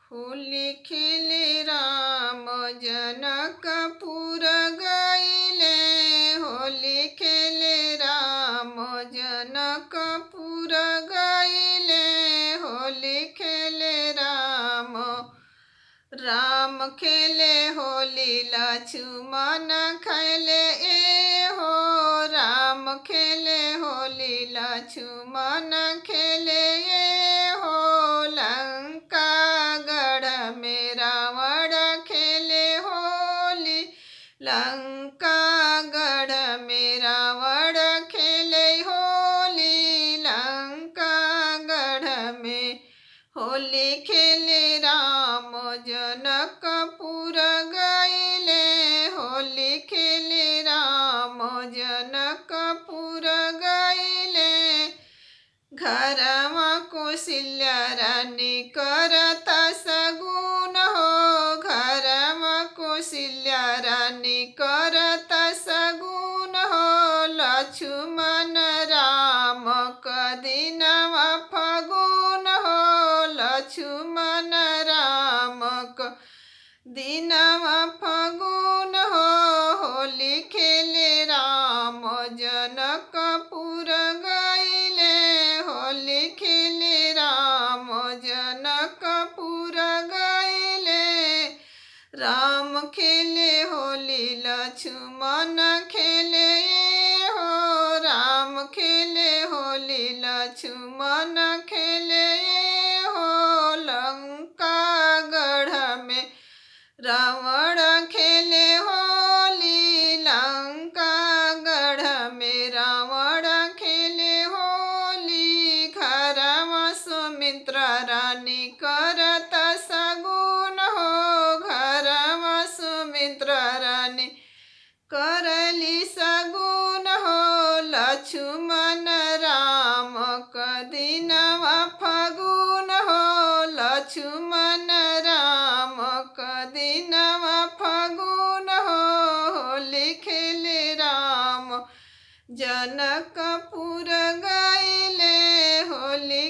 होली खेले राम जनकपुर गईले। होली खेले राम जनकपुर गईले। होली खेले राम राम खेले होली लक्ष्मण खेले हो। राम खेले होली लक्ष्मण खेले हो। लंका गढ़ में रावण खेले होली। लंका गढ़ में रावण खेले होली। लंका गढ़ में होली खेले राम जनकपुर गईले। होली खेले राम जनकपुर गईले। घरमा कौशल्या रानी करता सगुन हो। घरमा कौशल्या रानी करता सगुन हो। लक्ष्मण राम कदिनवा फगुन हो। लक्ष्मण राम दिनवा फगुन हो। होली खेले राम जनकपुर गईले। होली खेले राम जनकपुर गईले। राम खेले होली लक्ष्मण खेले हो। राम खेले होली लक्ष्मण खेले हो। लंका गढ़ में रावण खेले होली। लंका गढ़ में रावण खेले होली। घरमा सुमित्रा रानी करता सगुन हो। घरमा सुमित्रा रानी करली सगुन हो। लक्ष्मण राम कदिनवा फगुन हो। लक्ष्मण राम कदिनवा फगुन हो। होली खेले राम जनकपुर गईले। होली